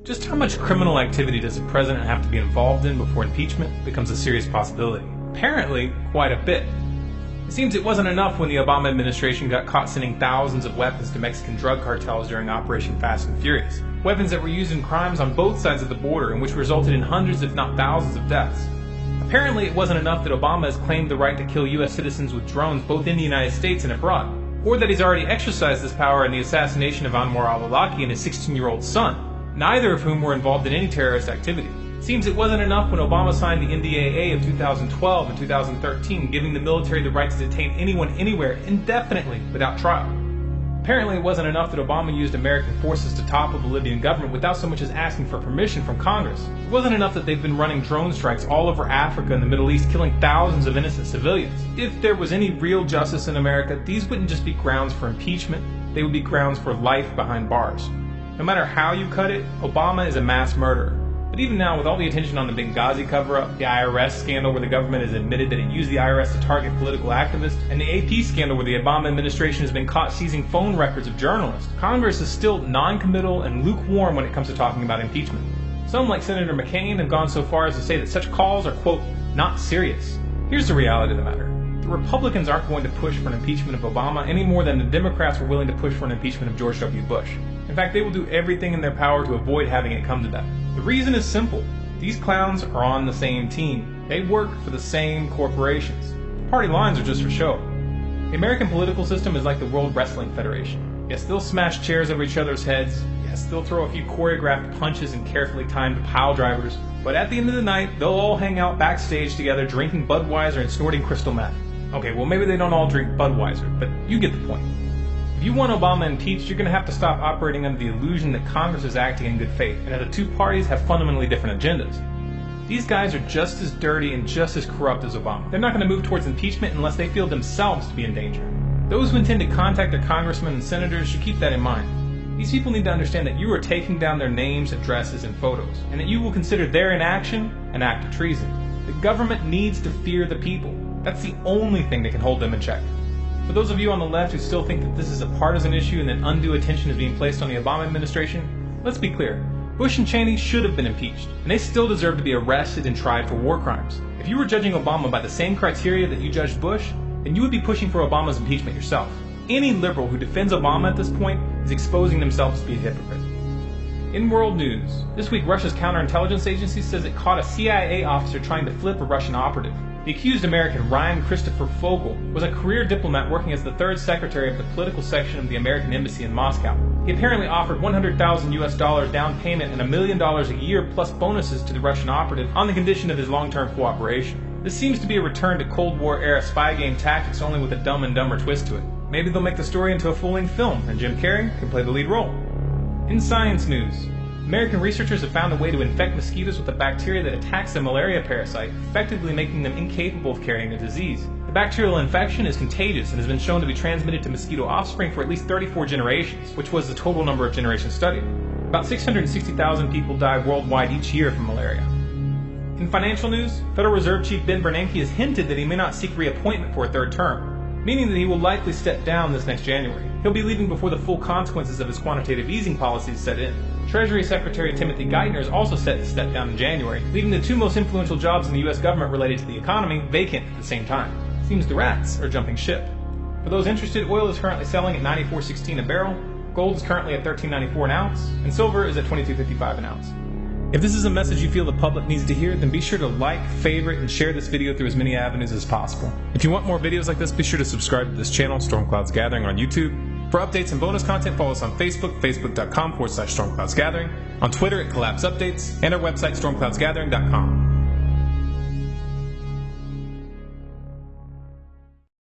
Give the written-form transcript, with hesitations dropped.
Just how much criminal activity does the president have to be involved in before impeachment becomes a serious possibility? Apparently, quite a bit. It seems it wasn't enough when the Obama administration got caught sending thousands of weapons to Mexican drug cartels during Operation Fast and Furious. Weapons that were used in crimes on both sides of the border and which resulted in hundreds if not thousands of deaths. Apparently it wasn't enough that Obama has claimed the right to kill U.S. citizens with drones both in the United States and abroad, or that he's already exercised this power in the assassination of Anwar al-Awlaki and his 16-year-old son, neither of whom were involved in any terrorist activity. It seems it wasn't enough when Obama signed the NDAA of 2012 and 2013, giving the military the right to detain anyone anywhere indefinitely without trial. Apparently it wasn't enough that Obama used American forces to topple the Libyan government without so much as asking for permission from Congress. It wasn't enough that they've been running drone strikes all over Africa and the Middle East, killing thousands of innocent civilians. If there was any real justice in America, these wouldn't just be grounds for impeachment, they would be grounds for life behind bars. No matter how you cut it, Obama is a mass murderer. But even now, with all the attention on the Benghazi cover-up, the IRS scandal where the government has admitted that it used the IRS to target political activists, and the AP scandal where the Obama administration has been caught seizing phone records of journalists, Congress is still non-committal and lukewarm when it comes to talking about impeachment. Some, like Senator McCain, have gone so far as to say that such calls are, quote, not serious. Here's the reality of the matter. The Republicans aren't going to push for an impeachment of Obama any more than the Democrats were willing to push for an impeachment of George W. Bush. In fact, they will do everything in their power to avoid having it come to that. The reason is simple. These clowns are on the same team. They work for the same corporations. The party lines are just for show. The American political system is like the World Wrestling Federation. Yes, they'll smash chairs over each other's heads. Yes, they'll throw a few choreographed punches and carefully timed pile drivers. But at the end of the night, they'll all hang out backstage together drinking Budweiser and snorting crystal meth. Okay, well maybe they don't all drink Budweiser, but you get the point. If you want Obama impeached, you're going to have to stop operating under the illusion that Congress is acting in good faith, and that the two parties have fundamentally different agendas. These guys are just as dirty and just as corrupt as Obama. They're not going to move towards impeachment unless they feel themselves to be in danger. Those who intend to contact their congressmen and senators should keep that in mind. These people need to understand that you are taking down their names, addresses, and photos, and that you will consider their inaction an act of treason. The government needs to fear the people. That's the only thing that can hold them in check. For those of you on the left who still think that this is a partisan issue and that undue attention is being placed on the Obama administration, let's be clear. Bush and Cheney should have been impeached, and they still deserve to be arrested and tried for war crimes. If you were judging Obama by the same criteria that you judged Bush, then you would be pushing for Obama's impeachment yourself. Any liberal who defends Obama at this point is exposing themselves to be a hypocrite. In world news, this week Russia's counterintelligence agency says it caught a CIA officer trying to flip a Russian operative. The accused American, Ryan Christopher Fogel, was a career diplomat working as the third secretary of the political section of the American embassy in Moscow. He apparently offered $100,000 down payment and $1 million a year plus bonuses to the Russian operative on the condition of his long-term cooperation. This seems to be a return to Cold War-era spy game tactics, only with a Dumb and Dumber twist to it. Maybe they'll make the story into a full-length film, and Jim Carrey can play the lead role. In science news, American researchers have found a way to infect mosquitoes with a bacteria that attacks the malaria parasite, effectively making them incapable of carrying the disease. The bacterial infection is contagious and has been shown to be transmitted to mosquito offspring for at least 34 generations, which was the total number of generations studied. About 660,000 people die worldwide each year from malaria. In financial news, Federal Reserve Chief Ben Bernanke has hinted that he may not seek reappointment for a third term, meaning that he will likely step down this next January. He'll be leaving before the full consequences of his quantitative easing policies set in. Treasury Secretary Timothy Geithner is also set to step down in January, leaving the two most influential jobs in the U.S. government related to the economy vacant at the same time. Seems the rats are jumping ship. For those interested, oil is currently selling at $94.16 a barrel, gold is currently at $13.94 an ounce, and silver is at $22.55 an ounce. If this is a message you feel the public needs to hear, then be sure to like, favorite, and share this video through as many avenues as possible. If you want more videos like this, be sure to subscribe to this channel, Stormclouds Gathering, on YouTube. For updates and bonus content, follow us on Facebook, facebook.com/StormcloudsGathering, on Twitter at Collapse Updates, and our website, stormcloudsgathering.com.